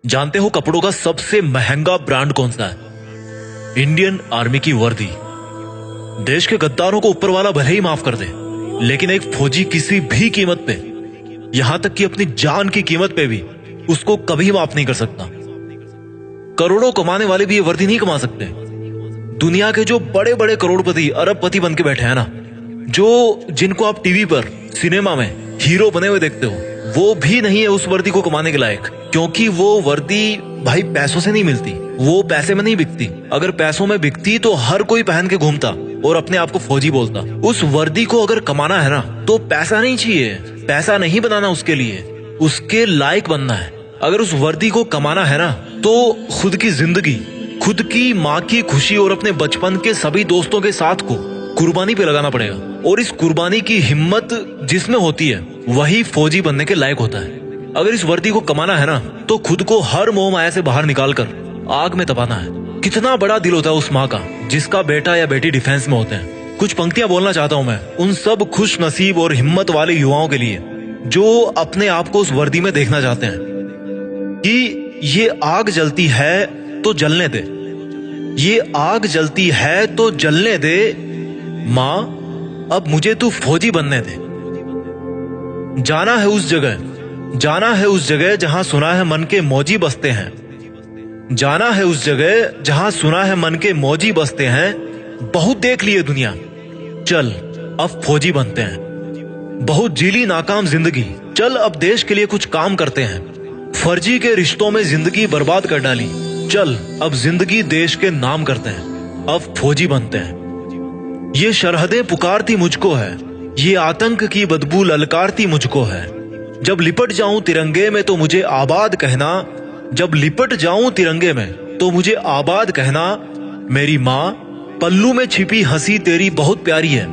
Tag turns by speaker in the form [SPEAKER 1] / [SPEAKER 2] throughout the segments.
[SPEAKER 1] जानते हो कपड़ों का सबसे महंगा ब्रांड कौन सा है? इंडियन आर्मी की वर्दी। देश के गद्दारों को ऊपर वाला भले ही माफ कर दे, लेकिन एक फौजी किसी भी कीमत पे, यहां तक कि अपनी जान की कीमत पे भी उसको कभी माफ नहीं कर सकता। करोड़ों कमाने वाले भी ये वर्दी नहीं कमा सकते। दुनिया के जो बड़े बड़े करोड़पति अरबपति बन के बैठे हैं ना, जो जिनको आप टीवी पर सिनेमा में हीरो बने हुए देखते हो, वो भी नहीं है उस वर्दी को कमाने के लायक। क्योंकि वो वर्दी भाई पैसों से नहीं मिलती, वो पैसे में नहीं बिकती। अगर पैसों में बिकती तो हर कोई पहन के घूमता और अपने आप को फौजी बोलता। उस वर्दी को अगर कमाना है ना, तो पैसा नहीं चाहिए, पैसा नहीं बनाना उसके लिए, उसके लायक बनना है। अगर उस वर्दी को कमाना है ना, तो खुद की जिंदगी, खुद की माँ की खुशी और अपने बचपन के सभी दोस्तों के साथ को कुर्बानी पे लगाना पड़ेगा। और इस कुर्बानी की हिम्मत जिसमें होती है, वही फौजी बनने के लायक होता है। अगर इस वर्दी को कमाना है ना, तो खुद को हर मोह माया से बाहर निकाल कर आग में तपाना है। कितना बड़ा दिल होता है उस माँ का जिसका बेटा या बेटी डिफेंस में होते हैं। कुछ पंक्तियां बोलना चाहता हूं मैं उन सब खुश नसीब और हिम्मत वाले युवाओं के लिए जो अपने आप को उस वर्दी में देखना चाहते हैं कि ये आग जलती है तो जलने दे, ये आग जलती है तो जलने दे, माँ अब मुझे तू फौजी बनने दे। जाना है उस जगह, जाना है उस जगह जहां सुना है मन के मौजी बसते हैं। जाना है उस जगह जहां सुना है मन के मौजी बसते हैं। बहुत देख लिए दुनिया, चल अब फौजी बनते हैं। बहुत जीली नाकाम जिंदगी, चल अब देश के लिए कुछ काम करते हैं। फर्जी के रिश्तों में जिंदगी बर्बाद कर डाली, चल अब जिंदगी देश के नाम करते हैं। अब फौजी बनते हैं। ये सरहदें पुकारती मुझको है, ये आतंक की बदबू ललकारती मुझको है। जब लिपट जाऊं तिरंगे में तो मुझे आबाद कहना, जब लिपट जाऊं तिरंगे में तो मुझे आबाद कहना। मेरी माँ पल्लू में छिपी हंसी तेरी बहुत प्यारी है,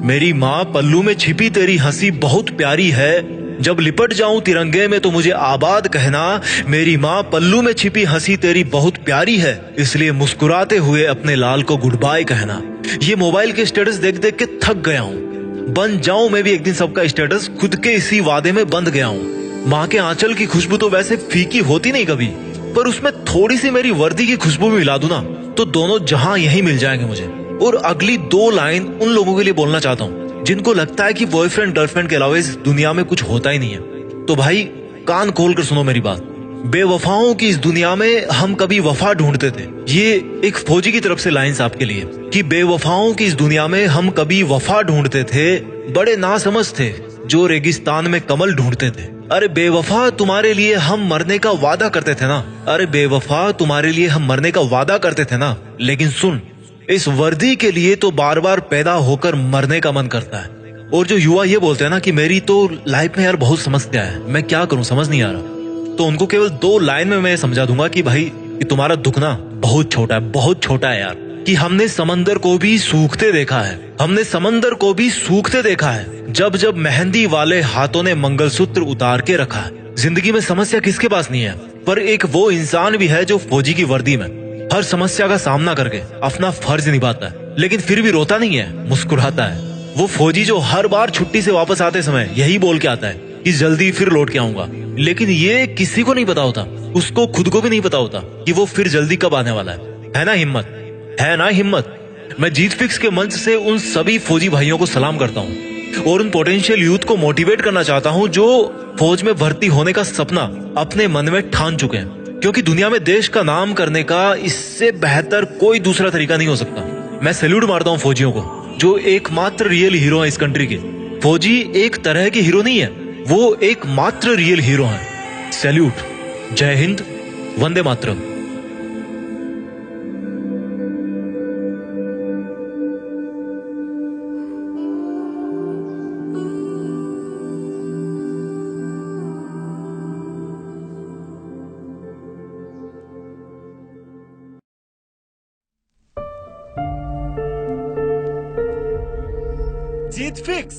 [SPEAKER 1] मेरी माँ पल्लू में छिपी तेरी हंसी बहुत प्यारी है। जब लिपट जाऊं तिरंगे में तो मुझे आबाद कहना, मेरी माँ पल्लू में छिपी हंसी तेरी बहुत प्यारी है, इसलिए मुस्कुराते हुए अपने लाल को गुड बाय कहना। ये मोबाइल के स्टेटस देख देख के थक गया हूँ, बन जाऊं मैं भी एक दिन सबका स्टेटस, खुद के इसी वादे में बंध गया हूँ। माँ के आंचल की खुशबू तो वैसे फीकी होती नहीं कभी, पर उसमें थोड़ी सी मेरी वर्दी की खुशबू भी मिला दूं ना, तो दोनों जहां यही मिल जाएंगे मुझे। और अगली दो लाइन उन लोगों के लिए बोलना चाहता हूँ जिनको लगता है कि बॉयफ्रेंड गर्लफ्रेंड के अलावा इस दुनिया में कुछ होता ही नहीं है। तो भाई कान खोल कर सुनो मेरी बात। बेवफाओं की इस दुनिया में हम कभी वफा ढूंढते थे, ये एक फौजी की तरफ से लाइंस आपके लिए, कि बेवफाओं की इस दुनिया में हम कभी वफा ढूंढते थे, बड़े नासमझ थे जो रेगिस्तान में कमल ढूंढते थे। अरे बेवफा तुम्हारे लिए हम मरने का वादा करते थे ना, अरे बेवफा तुम्हारे लिए हम मरने का वादा करते थे ना, लेकिन सुन, इस वर्दी के लिए तो बार बार पैदा होकर मरने का मन करता है। और जो युवा ये बोलते हैं ना कि मेरी तो लाइफ में यार बहुत समस्या है, मैं क्या करूं समझ नहीं आ रहा, तो उनको केवल दो लाइन में मैं समझा दूंगा कि भाई कि तुम्हारा दुख ना बहुत छोटा है, बहुत छोटा है यार। कि हमने समंदर को भी सूखते देखा है, हमने समंदर को भी सूखते देखा है, जब जब मेहंदी वाले हाथों ने मंगलसूत्र उतार के रखा है। जिंदगी में समस्या किसके पास नहीं है, पर एक वो इंसान भी है जो फौजी की वर्दी में हर समस्या का सामना करके अपना फर्ज निभाता है, लेकिन फिर भी रोता नहीं है, मुस्कुराता है। वो फौजी जो हर बार छुट्टी से वापस आते समय यही बोल के आता है कि जल्दी फिर लौट के आऊंगा, लेकिन ये किसी को नहीं पता होता, उसको खुद को भी नहीं पता होता कि वो फिर जल्दी कब आने वाला है ना हिम्मत, है ना हिम्मत। मैं जीत फिक्स के मंच से उन सभी फौजी भाइयों को सलाम करता हूँ और उन पोटेंशियल यूथ को मोटिवेट करना चाहता हूँ जो फौज में भर्ती होने का सपना अपने मन में ठान चुके हैं। क्योंकि दुनिया में देश का नाम करने का इससे बेहतर कोई दूसरा तरीका नहीं हो सकता। मैं सैल्यूट मारता हूँ फौजियों को जो एकमात्र रियल हीरो है इस कंट्री के। फौजी एक तरह के हीरो नहीं है, वो एकमात्र रियल हीरो है। सैल्यूट, जय हिंद, वंदे मातरम।
[SPEAKER 2] जीत फिक्स।